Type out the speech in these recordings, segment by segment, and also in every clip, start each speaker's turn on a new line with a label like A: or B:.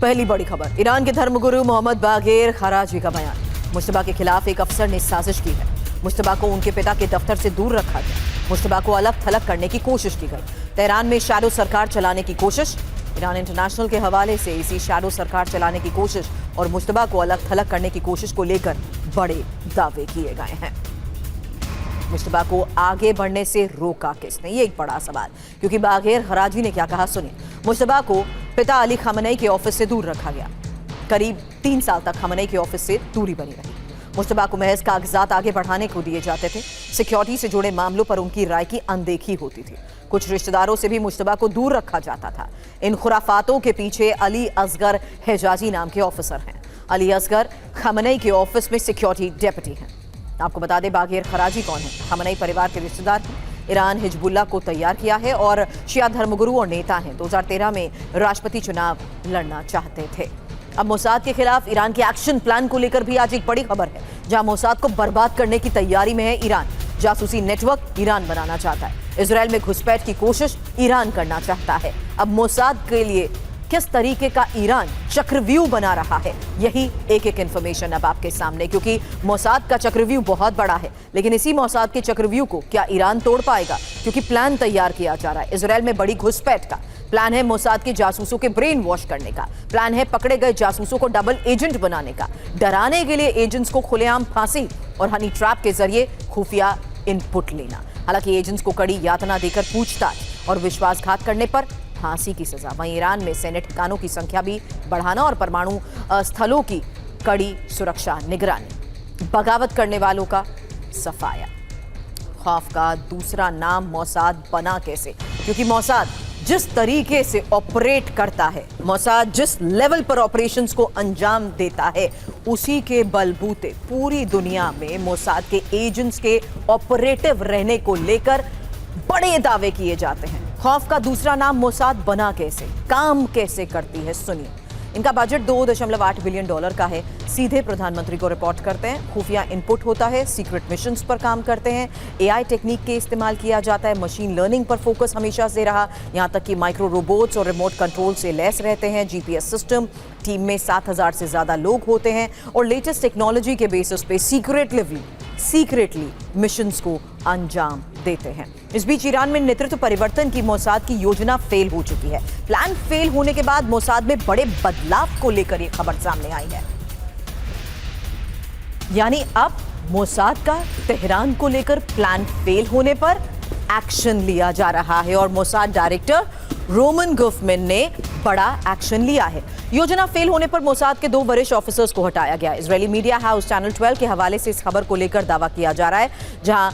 A: पहली बड़ी खबर, ईरान के धर्मगुरु मोहम्मद बागेर खराजी का बयान। मुश्तबा के खिलाफ एक अफसर ने साजिश की है। मुश्तबा को उनके पिता के दफ्तर से दूर रखा गया। मुश्तबा को अलग थलग करने की कोशिश की गई। तेहरान में शैडो सरकार चलाने की कोशिश। ईरान इंटरनेशनल के हवाले से इसी शैडो सरकार चलाने की कोशिश और मुश्तबा को अलग थलग करने की कोशिश को लेकर बड़े दावे किए गए हैं। मुश्तबा को आगे बढ़ने से रोका किसने, ये एक बड़ा सवाल, क्योंकि बागेर खराजी ने क्या कहा सुनिए। मुश्तबा को पिता अली खamenei के ऑफिस से दूर रखा गया। करीब 3 साल तक खamenei के ऑफिस से दूरी बनी रही। मुश्तबा को महज कागजात आगे बढ़ाने को दिए जाते थे। सिक्योरिटी से जुड़े मामलों पर उनकी राय की अनदेखी होती थी। कुछ रिश्तेदारों से भी मुश्तबा को दूर रखा जाता था। इन खुराफातों के पीछे अली असगर हिजाजी नाम के ऑफिसर हैं। अली असगर खamenei के ऑफिस में सिक्योरिटी डेप्यूटी हैं। आपको बता दें बागेर खराजी कौन है। खamenei परिवार के रिश्तेदार हैं। ईरान हिजबुल्लाह को तैयार किया है और शिया धर्मगुरु और नेता हैं। 2013 में राष्ट्रपति चुनाव लड़ना चाहते थे। अब मोसाद के खिलाफ ईरान के एक्शन प्लान को लेकर भी आज एक बड़ी खबर है, जहां मोसाद को बर्बाद करने की तैयारी में है ईरान। जासूसी नेटवर्क ईरान बनाना चाहता है। इजरायल में घुसपैठ की कोशिश ईरान करना चाहता है। अब मोसाद के लिए किस तरीके का ईरान चक्रव्यूह बना रहा है, यही एक एक इंफॉर्मेशन अब आपके सामने, क्योंकि मोसाद का चक्रव्यूह बहुत बड़ा है। लेकिन इसी मोसाद के चक्रव्यूह को क्या ईरान तोड़ पाएगा, क्योंकि प्लान तैयार किया जा रहा है। इजरायल में बड़ी घुसपैठ का प्लान है। मोसाद के जासूसों के ब्रेन वॉश करने का प्लान है। पकड़े गए जासूसों को डबल एजेंट बनाने का, डराने के लिए एजेंट्स को खुलेआम फांसी और हनी ट्रैप के जरिए खुफिया इनपुट लेना। हालांकि एजेंट्स को कड़ी यातना देकर पूछताछ और विश्वासघात करने पर फांसी की सजा। वहीं ईरान में सैन्य ठिकानों की संख्या भी बढ़ाना और परमाणु स्थलों की कड़ी सुरक्षा निगरानी। बगावत करने वालों का सफाया। खौफ का दूसरा नाम मोसाद बना कैसे, क्योंकि मोसाद जिस तरीके से ऑपरेट करता है, मोसाद जिस लेवल पर ऑपरेशंस को अंजाम देता है, उसी के बलबूते पूरी दुनिया में मोसाद के एजेंट्स के ऑपरेटिव रहने को लेकर बड़े दावे किए जाते हैं। खौफ का दूसरा नाम मोसाद बना कैसे, काम कैसे करती है सुनिए। इनका बजट $2.8 बिलियन का है। सीधे प्रधानमंत्री को रिपोर्ट करते हैं। खुफिया इनपुट होता है। सीक्रेट मिशंस पर काम करते हैं। एआई टेक्निक के इस्तेमाल किया जाता है। मशीन लर्निंग पर फोकस हमेशा से रहा, यहां तक कि माइक्रो रोबोट्स और रिमोट कंट्रोल से लैस रहते हैं। GPS system. टीम में 7,000 से ज्यादा लोग होते हैं और लेटेस्ट टेक्नोलॉजी के बेसिस पे सीक्रेटली मिशंस को अंजाम देते हैं। इस बीच ईरान में नेतृत्व परिवर्तन की मोसाद की योजना फेल हो चुकी है। प्लान फेल होने के बाद मोसाद में बड़े बदलाव को लेकर यह खबर सामने आई है। यानी अब मोसाद का तेहरान को लेकर प्लान फेल होने पर एक्शन लिया जा रहा है और मोसाद डायरेक्टर रोमन गुफमैन ने बड़ा एक्शन लिया है। योजना फेल होने पर मोसाद के 2 वरिष्ठ ऑफिसर्स को हटाया गया। इजरायली मीडिया हाउस चैनल 12 के हवाले से इस खबर को लेकर दावा किया जा रहा है, जहां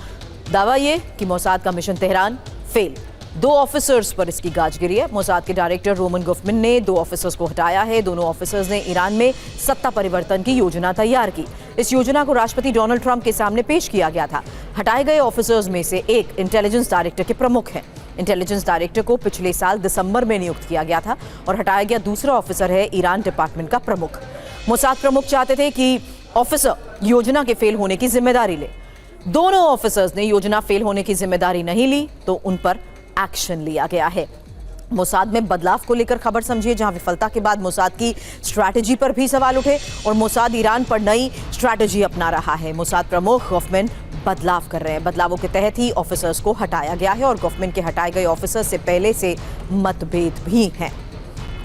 A: दावा यह कि मोसाद का मिशन तेहरान फेल। 2 ऑफिसर्स पर इसकी गाज गिरी है। मोसाद के डायरेक्टर रोमन गुफमैन ने 2 ऑफिसर्स को हटाया है। दोनों ऑफिसर्स ने ईरान में सत्ता परिवर्तन की योजना तैयार की। इस योजना को राष्ट्रपति डोनाल्ड ट्रंप के सामने पेश किया गया था। हटाए गए ऑफिसर्स में से एक इंटेलिजेंस डायरेक्टर के प्रमुख हैं। इंटेलिजेंस डायरेक्टर को पिछले साल दिसंबर में नियुक्त किया गया था और हटाया गया दूसरा ऑफिसर है ईरान डिपार्टमेंट का प्रमुख। मोसाद प्रमुख चाहते थे कि ऑफिसर योजना के फेल होने की जिम्मेदारी ले। दोनों ऑफिसर्स ने योजना फेल होने की जिम्मेदारी नहीं ली, तो उन पर एक्शन लिया गया है। मोसाद में बदलाव को लेकर खबर समझिए, जहां विफलता के बाद मोसाद की स्ट्रैटेजी पर भी सवाल उठे और मोसाद ईरान पर नई स्ट्रैटेजी अपना रहा है। मोसाद प्रमुख गुफमैन बदलाव कर रहे हैं। बदलावों के तहत ही ऑफिसर्स को हटाया गया है और गुफमैन के हटाए गए ऑफिसर्स से पहले से मतभेद भी हैं।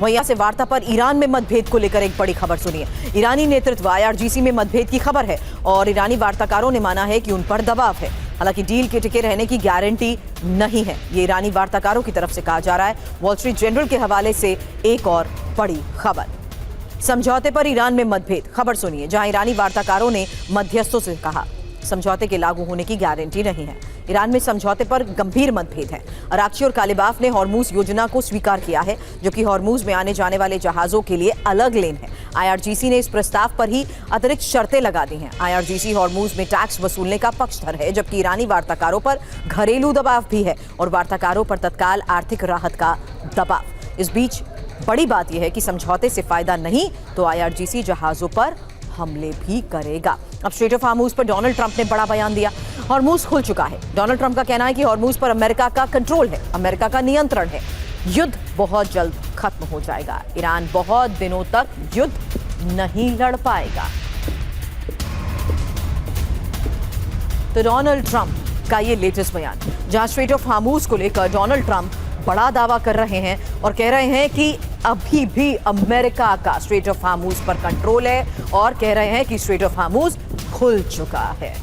A: वहीं यहां से वार्ता पर ईरान में मतभेद को लेकर एक बड़ी खबर सुनिए। ईरानी नेतृत्व IRGC में मतभेद की खबर है और ईरानी वार्ताकारों ने माना है कि उन पर दबाव है। हालांकि डील के टिके रहने की गारंटी नहीं है, ये ईरानी वार्ताकारों की तरफ से कहा जा रहा है। वॉल स्ट्रीट जर्नल के हवाले से एक और बड़ी खबर। समझौते पर ईरान में मतभेद, खबर सुनिए, जहां ईरानी वार्ताकारों ने मध्यस्थों से कहा समझौते के लागू होने की गारंटी नहीं है। ईरान में समझौते पर गंभीर मतभेद है। अराक्ची और कालिबाफ ने हॉर्मूज योजना को स्वीकार किया है, जो कि हॉर्मूज में आने जाने वाले जहाजों के लिए अलग लेन है। IRGC ने इस प्रस्ताव पर ही अतिरिक्त शर्तें लगा दी हैं। IRGC हॉर्मूज में टैक्स वसूलने का पक्षधर है, जबकि ईरानी वार्ताकारों पर घरेलू दबाव भी है और वार्ताकारों पर तत्काल आर्थिक राहत का दबाव। इस बीच बड़ी बात यह है कि समझौते से फायदा नहीं तो IRGC जहाजों पर हमले भी करेगा। अब स्ट्रेट ऑफ हॉर्मूज पर डोनाल्ड ट्रंप ने बड़ा बयान दिया। हॉर्मूज खुल चुका है। डोनाल्ड ट्रंप का कहना है कि हॉर्मूज पर अमेरिका का कंट्रोल है, अमेरिका का नियंत्रण है। युद्ध बहुत जल्द खत्म हो जाएगा। ईरान बहुत दिनों तक युद्ध नहीं लड़ पाएगा। तो डोनाल्ड ट्रंप का ये लेटेस्ट बयान, जहां स्ट्रेट ऑफ हार्मूज को लेकर डोनाल्ड ट्रंप बड़ा दावा कर रहे हैं और कह रहे हैं कि अभी भी अमेरिका का स्ट्रेट ऑफ हार्मूज पर कंट्रोल है और कह रहे हैं कि स्ट्रेट ऑफ हार्मूज खुल चुका है।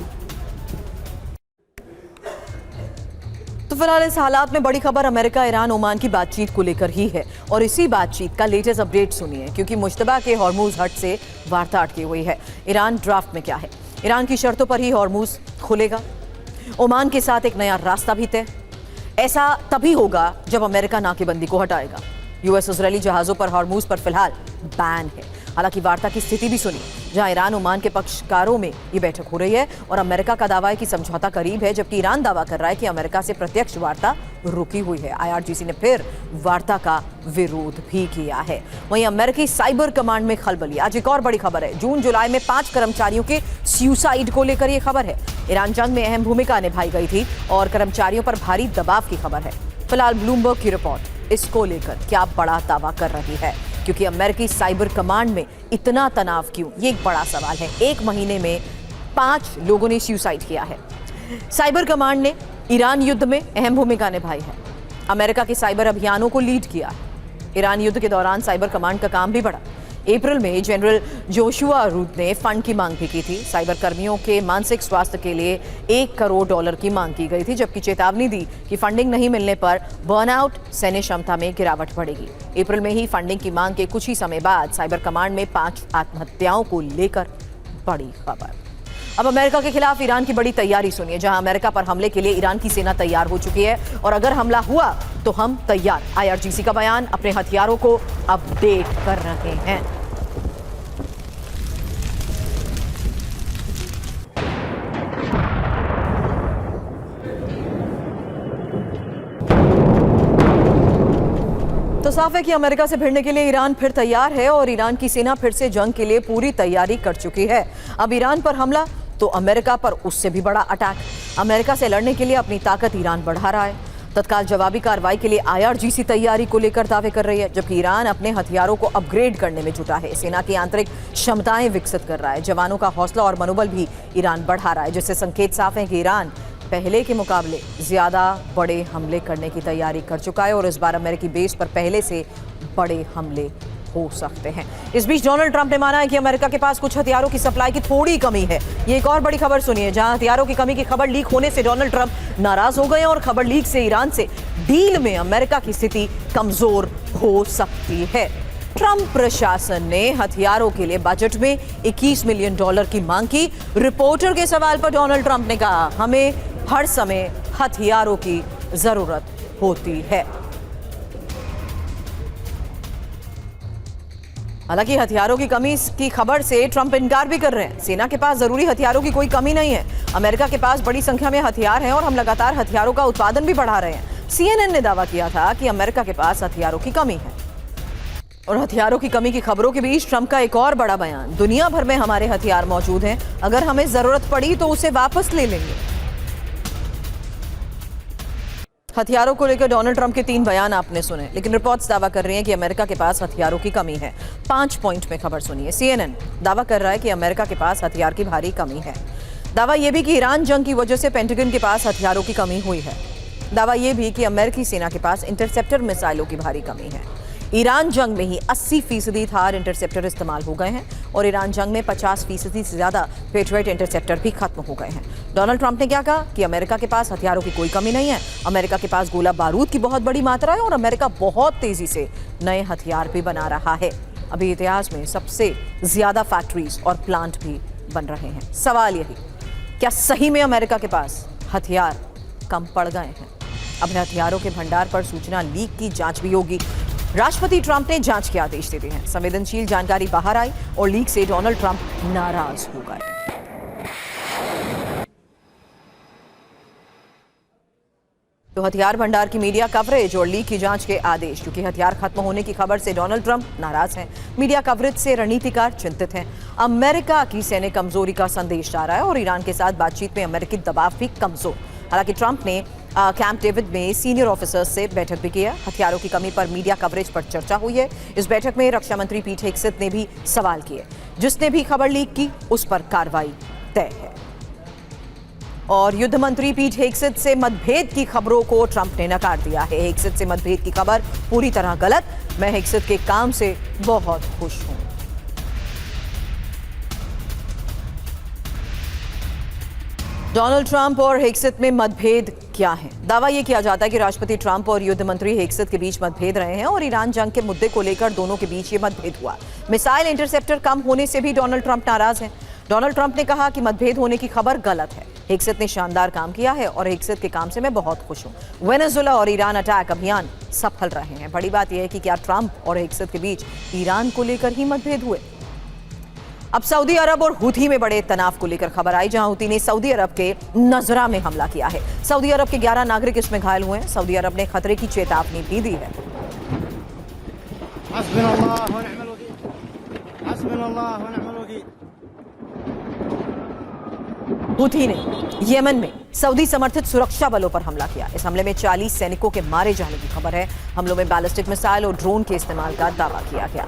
A: तो फिलहाल इस हालात में बड़ी खबर अमेरिका ईरान ओमान की बातचीत को लेकर ही है और इसी बातचीत का लेटेस्ट अपडेट सुनिए, क्योंकि मुश्तबा के हॉर्मूज हट से वार्ता अटकी हुई है। ईरान ड्राफ्ट में क्या है? ईरान की शर्तों पर ही हॉर्मूज खुलेगा। ओमान के साथ एक नया रास्ता भी तय। ऐसा तभी होगा जब अमेरिका नाकेबंदी को हटाएगा। यूएस इजरायली जहाजों पर हॉर्मूज पर फिलहाल बैन है। हालांकि वार्ता की स्थिति भी सुनिए, जहां ईरान ओमान के पक्षकारों में ये बैठक हो रही है और अमेरिका का दावा है कि समझौता करीब है, जबकि ईरान दावा कर रहा है कि अमेरिका से प्रत्यक्ष वार्ता रुकी हुई है। आईआरजीसी ने फिर वार्ता का विरोध भी किया है। वहीं अमेरिकी साइबर कमांड में खलबली। आज एक और बड़ी खबर है। जून जुलाई में 5 कर्मचारियों के सुसाइड को लेकर यह खबर है। ईरान जंग में अहम भूमिका निभाई गई थी और कर्मचारियों पर भारी दबाव की खबर है। फिलहाल ब्लूमबर्ग की रिपोर्ट इसको लेकर क्या बड़ा दावा कर रही है, क्योंकि अमेरिकी साइबर कमांड में इतना तनाव क्यों, ये एक बड़ा सवाल है। 1 महीने में 5 लोगों ने सुसाइड किया है। साइबर कमांड ने ईरान युद्ध में अहम भूमिका निभाई है, अमेरिका के साइबर अभियानों को लीड किया है। ईरान युद्ध के दौरान साइबर कमांड का काम भी बढ़ा। अप्रैल में जनरल जोशुआ रूट ने फंड की मांग भी की थी। साइबर कर्मियों के मानसिक स्वास्थ्य के लिए $1 करोड़ की मांग की गई थी, जबकि चेतावनी दी कि फंडिंग नहीं मिलने पर बर्नआउट सैन्य क्षमता में गिरावट पड़ेगी। अप्रैल में ही फंडिंग की मांग के कुछ ही समय बाद साइबर कमांड में 5 आत्महत्याओं को लेकर बड़ी खबर। अब अमेरिका के खिलाफ ईरान की बड़ी तैयारी सुनिए, जहां अमेरिका पर हमले के लिए ईरान की सेना तैयार हो चुकी है और अगर हमला हुआ तो हम तैयार। आईआरजीसी का बयान, अपने हथियारों को अपडेट कर रहे हैं। तो साफ है कि अमेरिका से भिड़ने के लिए ईरान फिर तैयार है और ईरान की सेना फिर से जंग के लिए पूरी तैयारी कर चुकी है। अब ईरान पर हमला तो अमेरिका पर उससे भी बड़ा अटैक। अमेरिका से लड़ने के लिए अपनी ताकत ईरान बढ़ा रहा है। तत्काल जवाबी कार्रवाई के लिए आईआरजीसी तैयारी को लेकर दावे कर रही है, जबकि ईरान अपने हथियारों को अपग्रेड करने में जुटा है। सेना की आंतरिक क्षमताएं विकसित कर रहा है। जवानों का हौसला और मनोबल भी ईरान बढ़ा रहा है, जिससे संकेत साफ है कि ईरान पहले के मुकाबले ज्यादा बड़े हमले करने की तैयारी कर चुका है और इस बार अमेरिकी बेस पर पहले से बड़े हमले हो सकते हैं। इस बीच डोनाल्ड ट्रंप ने माना है कि अमेरिका के पास कुछ हथियारों की सप्लाई की थोड़ी कमी है। ये एक और बड़ी खबर सुनिए, जहां हथियारों की कमी की खबर लीक होने से डोनाल्ड ट्रंप नाराज हो गए और खबर लीक से ईरान से डील में अमेरिका की स्थिति कमजोर हो सकती है। ट्रंप प्रशासन ने हथियारों के लिए बजट में $21 मिलियन की मांग की। रिपोर्टर के सवाल पर डोनाल्ड ट्रंप ने कहा, हमें हर समय हथियारों की जरूरत होती है। हालांकि हथियारों की कमी की खबर से ट्रंप इनकार भी कर रहे हैं। सेना के पास जरूरी हथियारों की कोई कमी नहीं है। अमेरिका के पास बड़ी संख्या में हथियार हैं और हम लगातार हथियारों का उत्पादन भी बढ़ा रहे हैं। CNN ने दावा किया था कि अमेरिका के पास हथियारों की कमी है। और हथियारों की कमी की खबरों के बीच ट्रंप का एक और बड़ा बयान, दुनिया भर में हमारे हथियार मौजूद हैं, अगर हमें जरूरत पड़ी तो उसे वापस ले लेंगे। हथियारों को लेकर डोनाल्ड ट्रंप के 3 बयान आपने सुने, लेकिन रिपोर्ट्स दावा कर रही हैं कि अमेरिका के पास हथियारों की कमी है। 5 पॉइंट में खबर सुनिए। CNN दावा कर रहा है कि अमेरिका के पास हथियार की भारी कमी है। दावा यह भी कि ईरान जंग की वजह से पेंटागन के पास हथियारों की कमी हुई है। दावा यह भी कि अमेरिकी सेना के पास इंटरसेप्टर मिसाइलों की भारी कमी है। ईरान जंग में ही 80% थार इंटरसेप्टर इस्तेमाल हो गए हैं और ईरान जंग में 50% से ज्यादा पेट्रियट इंटरसेप्टर भी खत्म हो गए हैं। डोनाल्ड ट्रंप ने क्या कहा कि अमेरिका के पास हथियारों की कोई कमी नहीं है, अमेरिका के पास गोला बारूद की बहुत बड़ी मात्रा है और अमेरिका बहुत तेजी से नए हथियार भी बना रहा है। अभी इतिहास में सबसे ज्यादा फैक्ट्रीज और प्लांट भी बन रहे हैं। सवाल यही, क्या सही में अमेरिका के पास हथियार कम पड़ गए हैं? अब हथियारों के भंडार पर सूचना लीक की जांच भी होगी। राष्ट्रपति ट्रंप ने जांच के आदेश दे दिए हैं। संवेदनशील जानकारी बाहर आई और लीक से डोनाल्ड ट्रंप नाराज हो गए। तो हथियार भंडार की मीडिया कवरेज और लीक की जांच के आदेश, क्योंकि हथियार खत्म होने की खबर से डोनाल्ड ट्रंप नाराज हैं। मीडिया कवरेज से रणनीतिकार चिंतित हैं। अमेरिका की सैन्य कमजोरी का संदेश आ रहा है और ईरान के साथ बातचीत में अमेरिकी दबाव भी कमजोर। हालांकि ट्रंप ने कैंप डेविड में सीनियर ऑफिसर्स से बैठक भी की है। हथियारों की कमी पर मीडिया कवरेज पर चर्चा हुई है। इस बैठक में रक्षा मंत्री पीट हेगसेथ ने भी सवाल किए। जिसने भी खबर लीक की उस पर कार्रवाई तय है। और युद्ध मंत्री पीट हेगसेथ से मतभेद की खबरों को ट्रंप ने नकार दिया है। हेगसेथ से मतभेद की खबर पूरी तरह गलत। मैं हेगसेथ के काम से बहुत खुश हूं। डोनाल्ड ट्रंप और हेगसेथ में मतभेद क्या है? दावा यह किया जाता है कि राष्ट्रपति ट्रंप और युद्ध मंत्री हेगसेथ के बीच मतभेद रहे हैं और ईरान जंग के मुद्दे को लेकर दोनों के बीच ये मतभेद हुआ। मिसाइल इंटरसेप्टर कम होने से भी डोनाल्ड ट्रंप नाराज हैं। डोनाल्ड ट्रंप ने कहा कि मतभेद होने की खबर गलत है। हेगसेथ ने शानदार काम किया है और हेगसेथ के काम से मैं बहुत खुश हूं। वेनेजुएला और ईरान अटैक अभियान सफल रहे हैं। बड़ी बात यह है कि क्या ट्रंप और हेगसेथ के बीच ईरान को लेकर ही मतभेद हुए? अब सऊदी अरब और हुथी में बड़े तनाव को लेकर खबर आई, जहां हुथी ने सऊदी अरब के नजरा में हमला किया है। सऊदी अरब के 11 नागरिक इसमें घायल हुए हैं। सऊदी अरब ने खतरे की चेतावनी भी दी है। हुथी ने यमन में सऊदी समर्थित सुरक्षा बलों पर हमला किया। इस हमले में 40 सैनिकों के मारे जाने की खबर है। हमलों में बैलिस्टिक मिसाइल और ड्रोन के इस्तेमाल का दावा किया गया।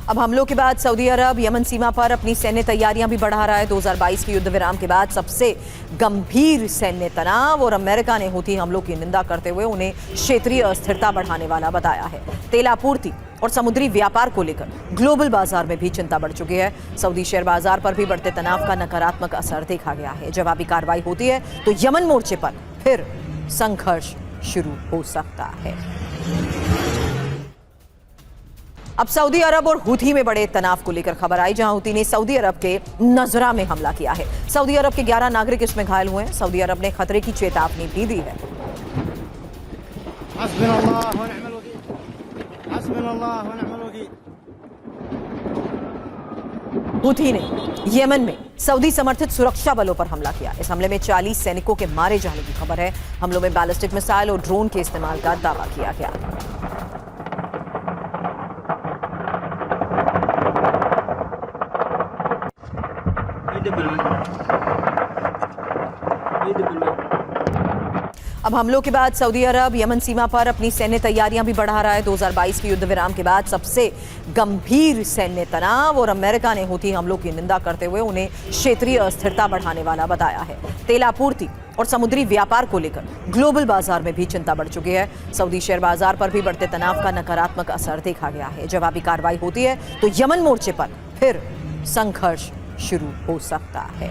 A: अब हमलों के बाद सऊदी अरब यमन सीमा पर अपनी सैन्य तैयारियां भी बढ़ा रहा है। 2022 के युद्ध विराम के बाद सबसे गंभीर सैन्य तनाव और अमेरिका ने हुथी हमलों की निंदा करते हुए उन्हें क्षेत्रीय अस्थिरता बढ़ाने वाला बताया है। तेल आपूर्ति और समुद्री व्यापार को लेकर ग्लोबल बाजार में भी चिंता बढ़ चुकी है। सऊदी शेयर बाजार पर भी बढ़ते तनाव का नकारात्मक असर देखा गया है। जवाबी कार्रवाई होती है तो यमन मोर्चे पर फिर संघर्ष शुरू हो सकता है। अब सऊदी अरब और हुथी में बड़े तनाव को लेकर खबर आई, जहां हुथी ने सऊदी अरब के नजरा में हमला किया है। सऊदी अरब के 11 नागरिक इसमें घायल हुए हैं। सऊदी अरब ने खतरे की चेतावनी भी दी है। हुथी ने यमन में सऊदी समर्थित सुरक्षा बलों पर हमला किया। इस हमले में 40 सैनिकों के मारे जाने की खबर है। हमलों में बैलिस्टिक मिसाइल और ड्रोन के इस्तेमाल का दावा किया गया। अब हमलों के बाद सऊदी अरब यमन सीमा पर अपनी सैन्य तैयारियां भी बढ़ा रहा है। 2022 के युद्ध विराम के बाद सबसे गंभीर सैन्य तनाव और अमेरिका ने हुथी हमलों की निंदा करते हुए उन्हें क्षेत्रीय अस्थिरता बढ़ाने वाला बताया है। तेल आपूर्ति और समुद्री व्यापार को लेकर ग्लोबल बाजार में भी चिंता बढ़ चुकी है। सऊदी शेयर बाजार पर भी बढ़ते तनाव का नकारात्मक असर देखा गया है। जवाबी कार्रवाई होती है तो यमन मोर्चे पर फिर संघर्ष शुरू हो सकता है।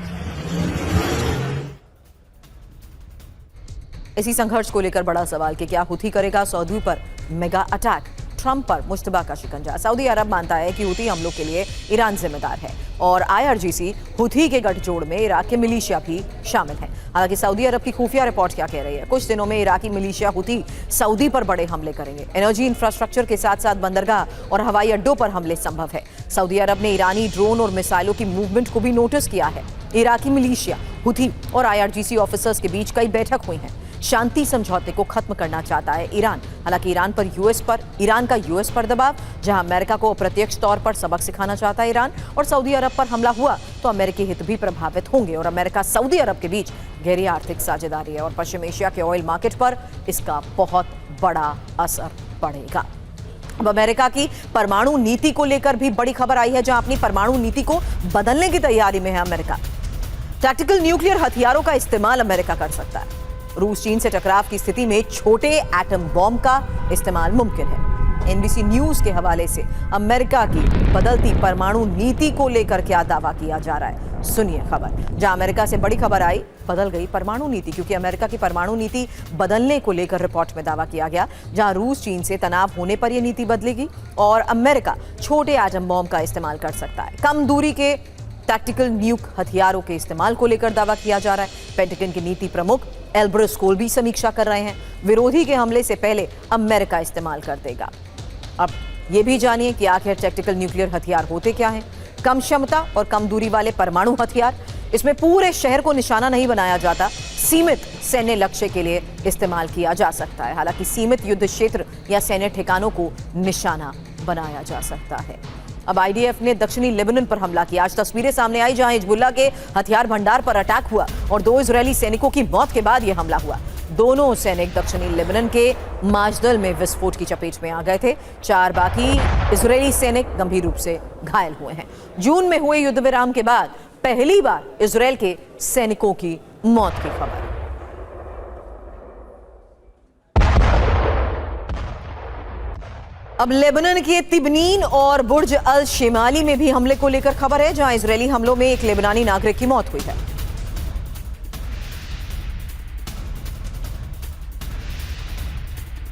A: इसी संघर्ष को लेकर बड़ा सवाल कि क्या हुथी करेगा सऊदी पर मेगा अटैक? ट्रंप पर मुश्तबा का शिकंजा। सऊदी अरब मानता है कि हुथी हमलों के लिए ईरान जिम्मेदार है और IRGC हुथी के गठजोड़ में इराक के मिलिशिया भी शामिल हैं। हालांकि सऊदी अरब की खुफिया रिपोर्ट क्या कह रही है? कुछ दिनों में इराकी मिलिशिया हुथी सऊदी पर बड़े हमले करेंगे। एनर्जी इंफ्रास्ट्रक्चर के साथ साथ बंदरगाह और हवाई अड्डों पर हमले संभव है। सऊदी अरब ने ईरानी ड्रोन और मिसाइलों की मूवमेंट को भी नोटिस किया है। इराकी मिलिशिया हुथी और IRGC ऑफिसर्स के बीच कई बैठक हुई हैं। शांति समझौते को खत्म करना चाहता है ईरान। हालांकि ईरान का यूएस पर दबाव, जहां अमेरिका को अप्रत्यक्ष तौर पर सबक सिखाना चाहता है ईरान, और सऊदी अरब पर हमला हुआ तो अमेरिकी हित भी प्रभावित होंगे और अमेरिका सऊदी अरब के बीच गहरी आर्थिक साझेदारी है और पश्चिम एशिया के ऑयल मार्केट पर इसका बहुत बड़ा असर पड़ेगा। अब अमेरिका की परमाणु नीति को लेकर भी बड़ी खबर आई है, जहां अपनी परमाणु नीति को बदलने की तैयारी में है अमेरिका। टैक्टिकल न्यूक्लियर हथियारों का इस्तेमाल अमेरिका कर सकता है। रूस चीन से टकराव की स्थिति में छोटे एटम बॉम्ब का इस्तेमाल मुमकिन है। NBC न्यूज के हवाले से अमेरिका की बदलती परमाणु नीति को लेकर क्या दावा किया जा रहा है, सुनिए खबर। जहां अमेरिका से बड़ी खबर आई, बदल गई परमाणु नीति, क्योंकि अमेरिका की परमाणु नीति बदलने को लेकर रिपोर्ट में दावा किया गया। जहां रूस चीन से तनाव होने पर यह नीति बदलेगी और अमेरिका छोटे एटम बॉम्ब का इस्तेमाल कर सकता है। कम दूरी के टैक्टिकल न्यूक हथियारों के इस्तेमाल को लेकर दावा किया जा रहा है। पेंटागन के नीति प्रमुख एल्ब्रस कोल भी समीक्षा कर रहे हैं। विरोधी के हमले से पहले अमेरिका इस्तेमाल कर देगा। अब ये भी जानिए कि आखिर टैक्टिकल न्यूक्लियर हथियार होते क्या हैं। कम क्षमता और कम दूरी वाले परमाणु हथियार, इसमें पूरे शहर को निशाना नहीं बनाया जाता, सीमित सैन्य लक्ष्य के लिए इस्तेमाल किया जा सकता है। हालांकि सीमित युद्ध क्षेत्र या सैन्य ठिकानों को निशाना बनाया जा सकता है। अब आईडीएफ ने दक्षिणी लेबनान पर हमला किया। आज तस्वीरें सामने आई जहां हिजबुल्लाह के हथियार भंडार पर अटैक हुआ और 2 इजरायली सैनिकों की मौत के बाद यह हमला हुआ। दोनों सैनिक दक्षिणी लेबनान के माजदल में विस्फोट की चपेट में आ गए थे। 4 बाकी इजरायली सैनिक गंभीर रूप से घायल हुए हैं। जून में हुए युद्ध विराम के बाद पहली बार इजरायल के सैनिकों की मौत की खबर। अब लेबनान के तिबनीन और बुर्ज अल शिमाली में भी हमले को लेकर खबर है, जहां इजरायली हमलों में एक लेबनानी नागरिक की मौत हुई है।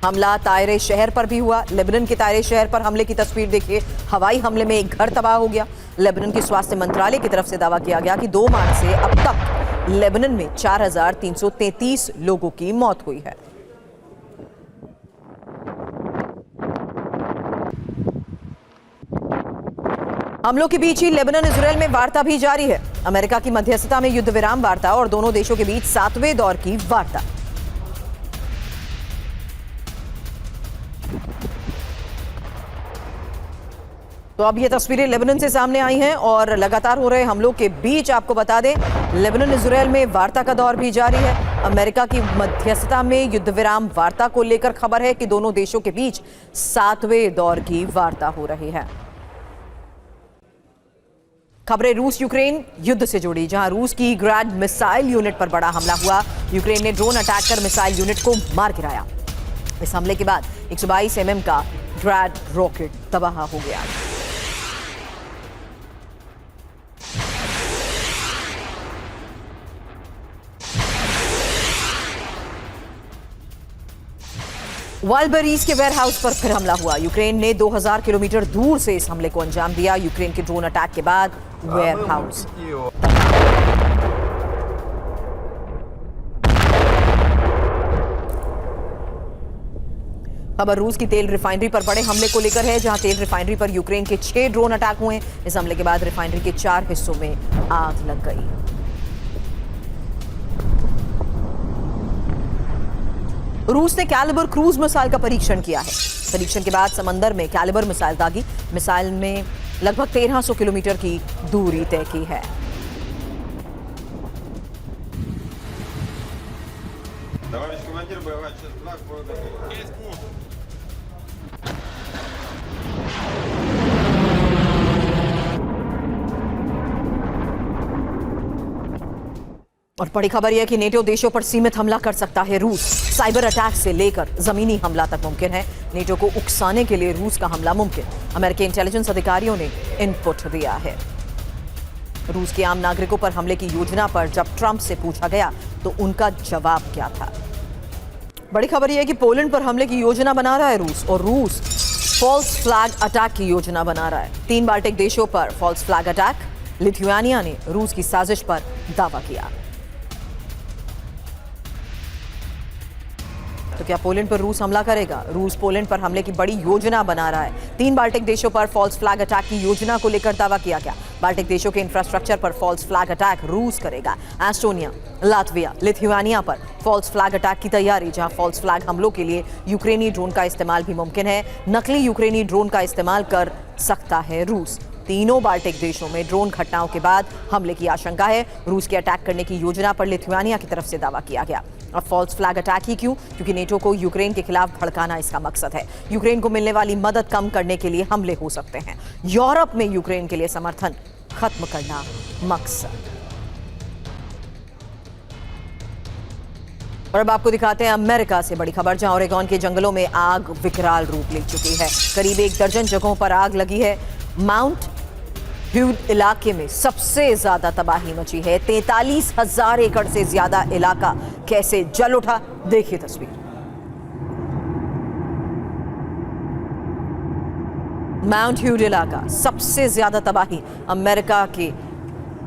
A: हमला तायरे शहर पर भी हुआ। लेबनान के तायरे शहर पर हमले की तस्वीर देखिए। हवाई हमले में एक घर तबाह हो गया। लेबनान के स्वास्थ्य मंत्रालय की तरफ से दावा किया गया कि 2 मार्च से अब तक लेबनान में 4333 लोगों की मौत हुई है। हमलों के बीच ही लेबनान इजरायल में वार्ता भी जारी है। अमेरिका की मध्यस्थता में युद्ध विराम वार्ता और दोनों देशों के बीच 7वें दौर की वार्ता। तो अब ये तस्वीरें लेबनान से सामने आई हैं और लगातार हो रहे हमलों के बीच आपको बता दें, लेबनान इजरायल में वार्ता का दौर भी जारी है। अमेरिका की मध्यस्थता में युद्ध विराम वार्ता को लेकर खबर है कि दोनों देशों के बीच 7वें दौर की वार्ता हो रही है। खबरें रूस यूक्रेन युद्ध से जुड़ी, जहां रूस की ग्रैड मिसाइल यूनिट पर बड़ा हमला हुआ। यूक्रेन ने ड्रोन अटैक कर मिसाइल यूनिट को मार गिराया। इस हमले के बाद 122 mm का ग्रैड रॉकेट तबाह हो गया। वालबरीज के वेयरहाउस पर फिर हमला हुआ। यूक्रेन ने 2000 किलोमीटर दूर से इस हमले को अंजाम दिया। यूक्रेन के ड्रोन अटैक के बाद वेयरहाउस। खबर रूस की तेल रिफाइनरी पर बड़े हमले को लेकर है, जहां तेल रिफाइनरी पर यूक्रेन के 6 ड्रोन अटैक हुए। इस हमले के बाद रिफाइनरी के 4 हिस्सों में आग लग गई। रूस ने कैलिबर क्रूज मिसाइल का परीक्षण किया है। परीक्षण के बाद समंदर में कैलिबर मिसाइल दागी। मिसाइल में लगभग 1300 किलोमीटर की दूरी तय की है। और बड़ी खबर यह है कि नेटो देशों पर सीमित हमला कर सकता है रूस। साइबर अटैक से लेकर जमीनी हमला तक मुमकिन है। नेटो को उकसाने के लिए रूस का हमला मुमकिन। अमेरिकी इंटेलिजेंस अधिकारियों ने इनपुट दिया है। रूस के आम नागरिकों पर हमले की योजना पर जब ट्रंप से पूछा गया तो उनका जवाब क्या था। बड़ी खबर यह है कि पोलैंड पर हमले की योजना बना रहा है रूस, और रूस फॉल्स फ्लैग अटैक की योजना बना रहा है। 3 बाल्टिक देशों पर फॉल्स फ्लैग अटैक। लिथुआनिया ने रूस की साजिश पर दावा किया। तो क्या पोलैंड पर रूस हमला करेगा? रूस पोलैंड पर हमले की बड़ी योजना बना रहा है। 3 बाल्टिक देशों पर फॉल्स फ्लैग अटैक की योजना को लेकर दावा किया गया। बाल्टिक देशों के इंफ्रास्ट्रक्चर पर फॉल्स फ्लैग अटैक रूस करेगा। एस्टोनिया, लातविया, लिथुआनिया पर फॉल्स फ्लैग अटैक की तैयारी, जहां फॉल्स फ्लैग हमलों के लिए यूक्रेनी ड्रोन का इस्तेमाल भी मुमकिन है। नकली यूक्रेनी ड्रोन का इस्तेमाल कर सकता है रूस। तीनों बाल्टिक देशों में ड्रोन घटनाओं के बाद हमले की आशंका है। रूस के अटैक करने की योजना पर लिथुआनिया की तरफ से दावा किया गया। अब फॉल्स फ्लैग अटैक ही क्यों? क्योंकि नेटो को यूक्रेन के खिलाफ भड़काना इसका मकसद है। यूक्रेन को मिलने वाली मदद कम करने के लिए हमले हो सकते हैं। यूरोप में यूक्रेन के लिए समर्थन खत्म करना मकसद। और अब आपको दिखाते हैं अमेरिका से बड़ी खबर, जहां ओरेगॉन के जंगलों में आग विकराल रूप ले चुकी है। करीब 1 दर्जन जगहों पर आग लगी है। माउंट ह्यूड इलाके में सबसे ज्यादा तबाही मची है। 43,000 एकड़ से ज्यादा इलाका कैसे जल उठा, देखिए तस्वीर। माउंट ह्यूड इलाका, सबसे ज्यादा तबाही अमेरिका के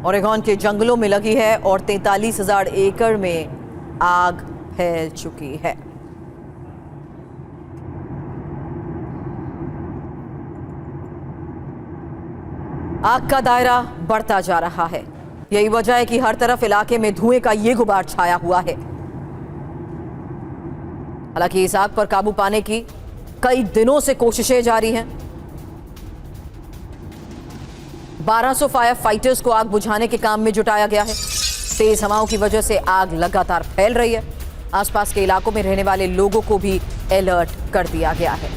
A: ओरेगॉन के जंगलों में लगी है और 43,000 एकड़ में आग फैल चुकी है। आग का दायरा बढ़ता जा रहा है। यही वजह है कि हर तरफ इलाके में धुएं का ये गुबार छाया हुआ है। हालांकि इस आग पर काबू पाने की कई दिनों से कोशिशें जारी हैं। 1200 फायर फाइटर्स को आग बुझाने के काम में जुटाया गया है। तेज हवाओं की वजह से आग लगातार फैल रही है। आसपास के इलाकों में रहने वाले लोगों को भी अलर्ट कर दिया गया है।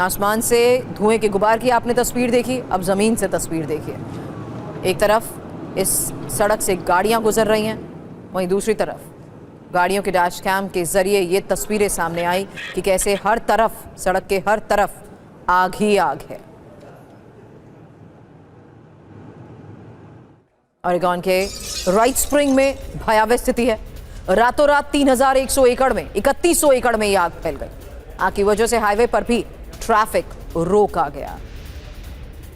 A: आसमान से धुएं के गुबार की आपने तस्वीर देखी, अब जमीन से तस्वीर देखिए। एक तरफ इस सड़क से गाड़ियां गुजर रही हैं, वहीं दूसरी तरफ गाड़ियों के डैश कैम के जरिए ये तस्वीरें सामने आई कि कैसे हर तरफ, सड़क के हर तरफ आग ही आग है। ओरेगॉन के राइट स्प्रिंग में भयावह स्थिति है। रातों रात 3100 एकड़ में 3100 एकड़ में यह आग फैल गई। आग की वजह से हाईवे पर भी ट्रैफिक रोका गया।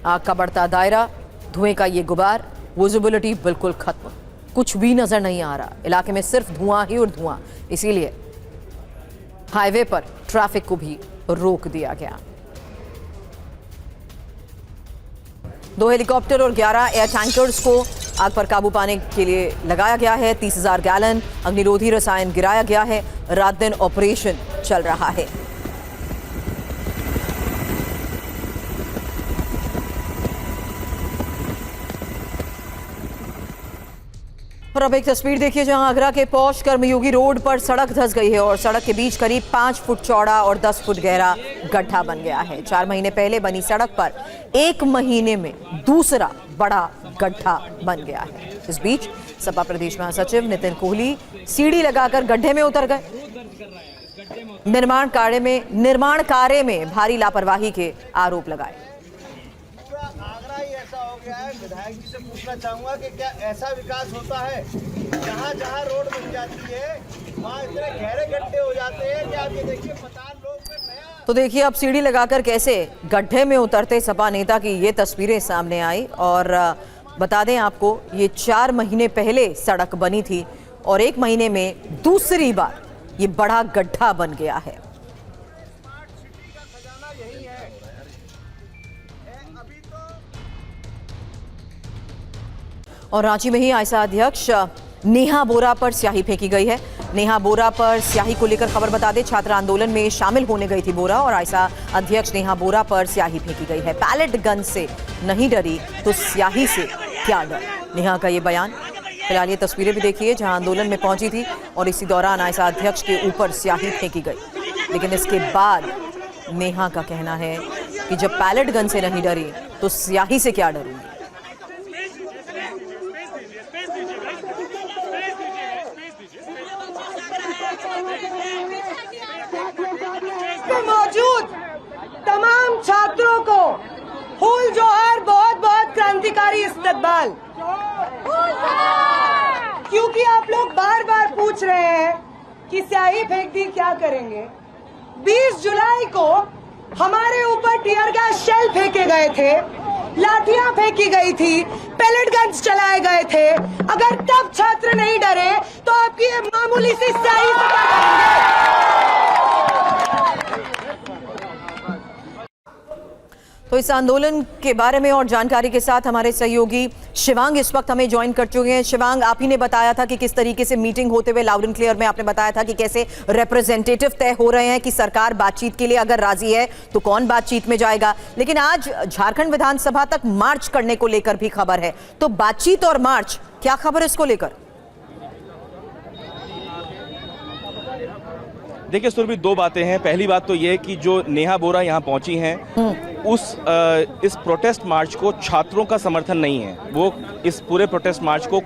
A: आग का बढ़ता दायरा, धुएं का ये गुबार, विजिबिलिटी बिल्कुल खत्म, कुछ भी नजर नहीं आ रहा। इलाके में सिर्फ धुआं ही और धुआं, इसीलिए हाईवे पर ट्रैफिक को भी रोक दिया गया। 2 हेलीकॉप्टर और 11 एयर टैंकर्स को आग पर काबू पाने के लिए लगाया गया है। 30,000 गैलन अग्निरोधी रसायन गिराया गया है। रात दिन ऑपरेशन चल रहा है। और अब एक तस्वीर देखिए जहां आगरा के पौष कर्मयोगी रोड पर सड़क धंस गई है और सड़क के बीच करीब 5 फुट चौड़ा और 10 फुट गहरा गड्ढा बन गया है। 4 महीने पहले बनी सड़क पर 1 महीने में दूसरा बड़ा गड्ढा बन गया है। इस बीच सपा प्रदेश महासचिव नितिन कोहली सीढ़ी लगाकर गड्ढे में उतर गए। निर्माण कार्य में भारी लापरवाही के आरोप लगाए।
B: विधायक जी से पूछना चाहूंगा कि क्या ऐसा विकास होता है जहाँ जहाँ रोड बन जाती है वहाँ इतने गहरे गड्ढे हो जाते हैं कि आप ये देखिए पताल लोग में नया।
A: तो देखिए अब सीढ़ी लगाकर कैसे गड्ढे में उतरते सपा नेता की ये तस्वीरें सामने आई। और बता दें आपको, ये 4 महीने पहले सड़क बनी थी और 1 महीने में दूसरी बार ये बड़ा गड्ढा बन गया है। और रांची में ही आयसा अध्यक्ष नेहा बोरा पर स्याही फेंकी गई है। नेहा बोरा पर स्याही को लेकर खबर बता दें, छात्र आंदोलन में शामिल होने गई थी बोरा और आयसा अध्यक्ष नेहा बोरा पर स्याही फेंकी गई है। पैलेट गन से नहीं डरी तो स्याही से क्या डर, नेहा का ये बयान। फिलहाल ये तस्वीरें भी देखिए जहां आंदोलन में पहुंची थी और इसी दौरान आयसा अध्यक्ष के ऊपर स्याही फेंकी गई। लेकिन इसके बाद नेहा का कहना है कि जब पैलेट गन से नहीं डरी तो स्याही से क्या डरूंगी।
C: मौजूद तमाम छात्रों को फूल जोहर, बहुत बहुत क्रांतिकारी इस्तकबाल। क्योंकि आप लोग बार बार पूछ रहे हैं कि स्याही फेंक दी क्या करेंगे। 20 जुलाई को हमारे ऊपर टीयर गैस शेल फेंके गए थे, लाठियां फेंकी गई थी, पैलेट गन्स चलाए गए थे। अगर तब छात्र नहीं डरे तो आपकी ये मामूली सी स्याही से क्या करेंगे।
A: तो इस आंदोलन के बारे में और जानकारी के साथ हमारे सहयोगी शिवांग इस वक्त हमें ज्वाइन कर चुके हैं। शिवांग, आप ही ने बताया था कि किस तरीके से मीटिंग होते हुए लाउड एंड क्लियर में आपने बताया था कि कैसे रिप्रेजेंटेटिव तय हो रहे हैं कि सरकार बातचीत के लिए अगर राजी है तो कौन बातचीत में जाएगा। लेकिन आज झारखंड विधानसभा तक मार्च करने को लेकर भी खबर है, तो बातचीत और मार्च, क्या खबर इसको लेकर?
D: देखिए सुरभि, 2 बातें हैं। पहली बात तो ये कि जो नेहा बोरा यहाँ पहुंची हैं इस प्रोटेस्ट मार्च को छात्रों का समर्थन नहीं है। वो इस पूरे प्रोटेस्ट मार्च को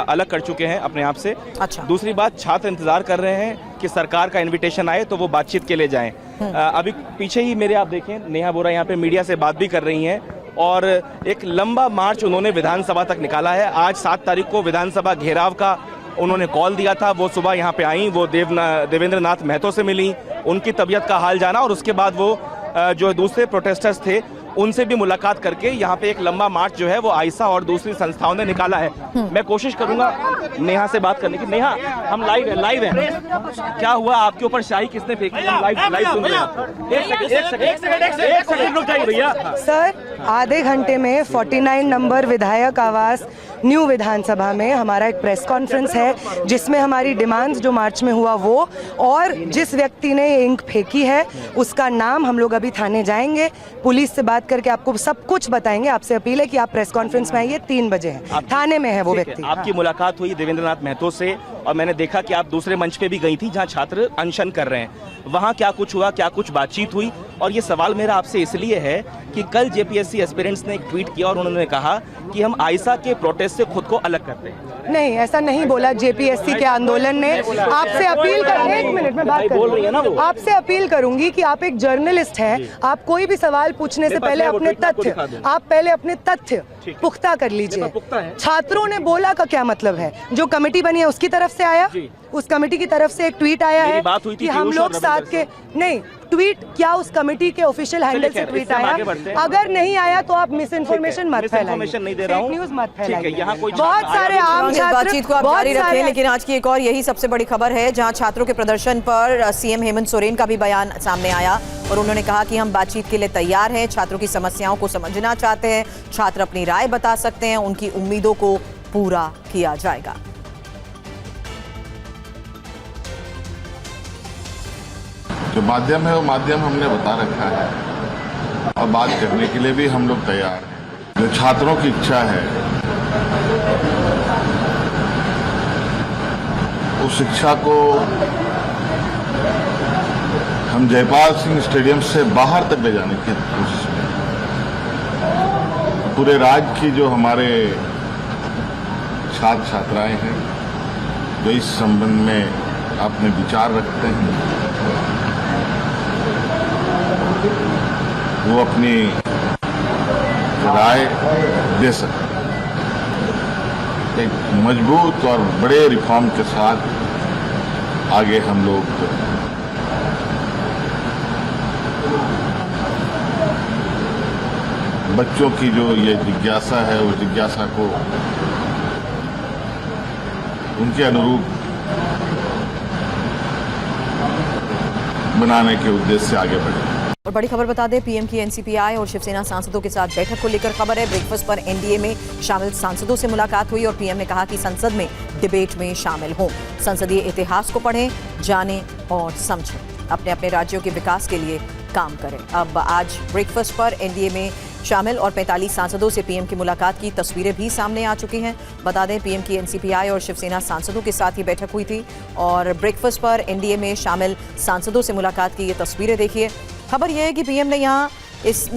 D: अलग कर चुके हैं अपने आप से।
A: अच्छा।
D: दूसरी बात, छात्र इंतजार कर रहे हैं कि सरकार का इनविटेशन आए तो वो बातचीत के लिए जाएं। अभी पीछे ही मेरे आप देखें, नेहा बोरा यहाँ पे मीडिया से बात भी कर रही हैं और एक लंबा मार्च उन्होंने विधानसभा तक निकाला है। आज 7 तारीख को विधानसभा घेराव का उन्होंने कॉल दिया था। वो सुबह यहाँ पे आई, वो देवेंद्र नाथ महतो से मिली, उनकी तबीयत का हाल जाना और उसके बाद वो जो दूसरे प्रोटेस्टर्स थे उनसे भी मुलाकात करके यहाँ पे एक लंबा मार्च जो है वो आयशा और दूसरी संस्थाओं ने निकाला है। मैं कोशिश करूंगा नेहा से बात करने की। नेहा, हम लाइव हैं। क्या हुआ, आपके ऊपर शाही किसने फेंकी? हम लाइव सुन रहे हैं। एक सेकंड रुक जाइए भैया।
C: सर, आधे घंटे में 49 नंबर विधायक आवास न्यू विधानसभा में हमारा एक प्रेस कॉन्फ्रेंस है जिसमें हमारी डिमांड्स जो मार्च में हुआ वो और जिस व्यक्ति ने इंक फेंकी है उसका नाम, हम लोग अभी थाने जाएंगे, पुलिस से बात करके आपको सब कुछ बताएंगे। आपसे अपील है कि आप प्रेस कॉन्फ्रेंस में आइए, 3 बजे है, थाने में है वो व्यक्ति।
D: आपकी मुलाकात हुई देवेंद्रनाथ महतो से और मैंने देखा कि आप दूसरे मंच पे भी गई थी जहां छात्र अनशन कर रहे हैं। वहां क्या कुछ हुआ, क्या कुछ बातचीत हुई? और ये सवाल मेरा आपसे इसलिए है कि कल जेपीएससी एस्पिरेंट्स ने एक ट्वीट किया और उन्होंने कहा कि हम आयशा के प्रोटेस्ट से खुद को अलग करते हैं।
C: नहीं, ऐसा नहीं बोला जेपीएससी के आंदोलन ने। आपसे अपील कर, एक मिनट में बात
D: बोल रही है ना वो।
C: आपसे अपील करूंगी कि आप एक जर्नलिस्ट हैं, आप कोई भी सवाल पूछने से पहले अपने तथ्य पुख्ता कर लीजिए। छात्रों ने बोला का क्या मतलब है? जो कमेटी बनी है उसकी तरफ से आया, उस कमेटी की तरफ से एक ट्वीट आया है कि हम लोग साथ के नहीं। ट्वीट क्या उस कमेटी के ऑफिशियल हैंडल से ट्वीट आया? अगर नहीं आया तो आप मिस इन्फॉर्मेशन मत फैलाइए, फेक न्यूज मत फैलाइए। बहुत सारे आम छात्र
A: बातचीत को आप जारी रखें, लेकिन आज की एक और यही सबसे बड़ी खबर है जहां छात्रों के प्रदर्शन पर सीएम हेमंत सोरेन का भी बयान सामने आया और उन्होंने कहा कि हम बातचीत के लिए तैयार हैं, छात्रों की समस्याओं को समझना चाहते हैं, छात्र अपनी राय बता सकते हैं, उनकी उम्मीदों को पूरा किया जाएगा।
E: जो माध्यम है वो माध्यम हमने बता रखा है और बात करने के लिए भी हम लोग तैयार हैं। जो छात्रों की इच्छा है उस इच्छा को हम जयपाल सिंह स्टेडियम से बाहर तक ले जाने की कोशिश में, पूरे राज्य की जो हमारे छात्र छात्राएं हैं जो इस संबंध में अपने विचार रखते हैं वो अपनी राय दे सकते हैं। एक मजबूत और बड़े रिफॉर्म के साथ आगे हम लोग बच्चों की जो ये जिज्ञासा है उस जिज्ञासा को उनके अनुरूप बनाने के उद्देश्य से आगे बढ़े।
A: और बड़ी खबर बता दें, पीएम की एनसीपीआई और शिवसेना सांसदों के साथ बैठक को लेकर खबर है। ब्रेकफास्ट पर एनडीए में शामिल सांसदों से मुलाकात हुई और पीएम ने कहा कि संसद में डिबेट में शामिल हों, संसदीय इतिहास को पढ़ें, जानें और समझें, अपने अपने राज्यों के विकास के लिए काम करें। अब आज ब्रेकफास्ट पर एनडीए में शामिल और 45 सांसदों से पीएम की मुलाकात की तस्वीरें भी सामने आ चुकी हैं। बता दें, पीएम की एनसीपीआई और शिवसेना सांसदों के साथ ही बैठक हुई थी और ब्रेकफास्ट पर एनडीए में शामिल सांसदों से मुलाकात की ये तस्वीरें देखिए। खबर यह है कि पीएम ने यहाँ इस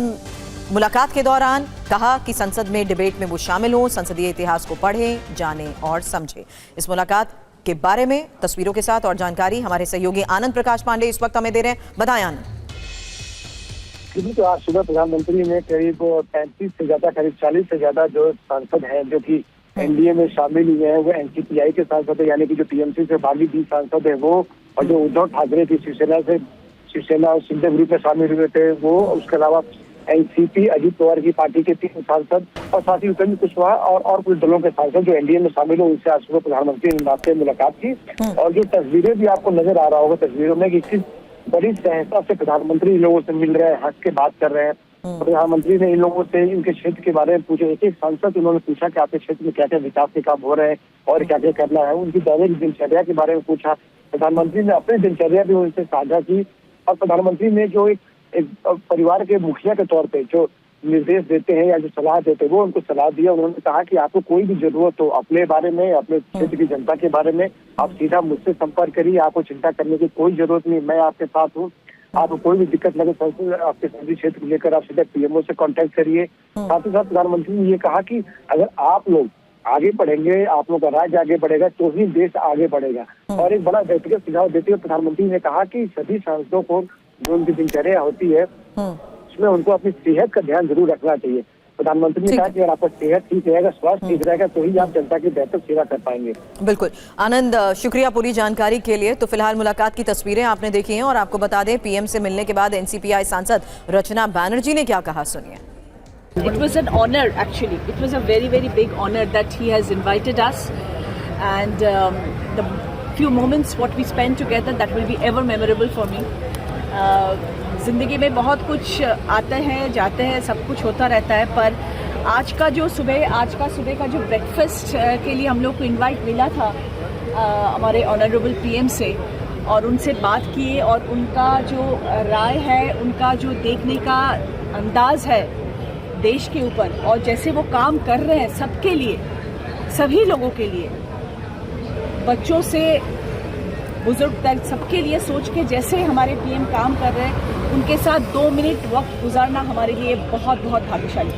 A: मुलाकात के दौरान कहा कि संसद में डिबेट में वो शामिल हों, संसदीय इतिहास को पढ़ें, जानें और समझें। इस मुलाकात के बारे में तस्वीरों के साथ और जानकारी हमारे सहयोगी आनंद प्रकाश पांडे इस वक्त हमें दे रहे हैं। बताएं आनंद।
F: तो आज सुबह प्रधानमंत्री ने करीब 35 से ज्यादा, करीब 40 से ज्यादा जो सांसद हैं जो कि एनडीए में शामिल हुए हैं वो एनसीपीआई के सांसद है, यानी कि जो टीएमसी से बागी 20 सांसद है वो, और जो उद्धव ठाकरे की शिवसेना और शिंदे ग्रुप में शामिल हुए थे वो, उसके अलावा एनसीपी अजीत पवार की पार्टी के 3 सांसद और साथ ही उपेंद्र कुशवाहा और कुछ दलों के सांसद जो एनडीए में शामिल हो, उनसे आज सुबह प्रधानमंत्री ने मुलाकात की। और जो तस्वीरें भी आपको नजर आ रहा होगा तस्वीरों में कि किस बड़ी सहजता से प्रधानमंत्री इन लोगों से मिल रहे हैं, हंस के बात कर रहे हैं। प्रधानमंत्री ने इन लोगों से इनके क्षेत्र के बारे में पूछे, एक सांसद उन्होंने पूछा कि आपके क्षेत्र में क्या क्या विकास के काम हो रहे हैं और क्या क्या करना है, उनकी दैनिक दिनचर्या के बारे में पूछा। प्रधानमंत्री ने अपनी दिनचर्या भी उनसे साझा की और प्रधानमंत्री ने जो एक परिवार के मुखिया के तौर पे जो निर्देश देते हैं या जो सलाह देते हैं वो उनको सलाह दिया। उन्होंने कहा कि आपको कोई भी जरूरत हो अपने बारे में, अपने क्षेत्र की जनता के बारे में, आप सीधा मुझसे संपर्क करिए, आपको चिंता करने की कोई जरूरत नहीं, मैं आपके साथ हूँ। आपको कोई भी दिक्कत लगे आपके संसदीय क्षेत्र को लेकर आप सीधा पीएमओ से कांटेक्ट करिए। साथ ही साथ प्रधानमंत्री ने ये कहा कि अगर आप लोग आगे बढ़ेंगे, आप लोग का राज्य आगे बढ़ेगा तो ही देश आगे बढ़ेगा। और एक बड़ा व्यक्तिगत सुझाव देते हुए प्रधानमंत्री ने कहा कि सभी सांसदों को जो उनकी दिनचर्या होती है उसमें उनको अपनी सेहत का ध्यान जरूर रखना चाहिए। प्रधानमंत्री ने
A: ठीक
F: कहा
A: है।
F: कि अगर आपका सेहत ठीक रहेगा, स्वास्थ्य ठीक रहेगा, तो ही आप जनता की बेहतर सेवा कर पाएंगे।
A: बिल्कुल आनंद, शुक्रिया पूरी जानकारी के लिए। तो फिलहाल मुलाकात की तस्वीरें आपने देखी हैं और आपको बता दें पीएम से मिलने के बाद एनसीपीआई सांसद रचना बैनर्जी ने क्या कहा, सुनिए।
G: It was an honor, actually. It was a very, very big honor that he has invited us, and the few moments what we spent together, that will be ever memorable for me. जिंदगी में बहुत कुछ आते हैं जाते हैं, सब कुछ होता रहता है, पर आज का सुबह का जो ब्रेकफास्ट के लिए हम लोग को इनवाइट मिला था हमारे ऑनरेबल पीएम से, और उनसे बात किए, और उनका जो राय है, उनका जो देखने का अंदाज है देश के ऊपर, और जैसे वो काम कर रहे हैं सबके लिए, सभी लोगों के लिए, बच्चों से बुजुर्ग तक सबके लिए सोच के जैसे हमारे पीएम काम कर रहे हैं, उनके साथ 2 मिनट वक्त गुजारना हमारे लिए बहुत बहुत भाग्यशाली है।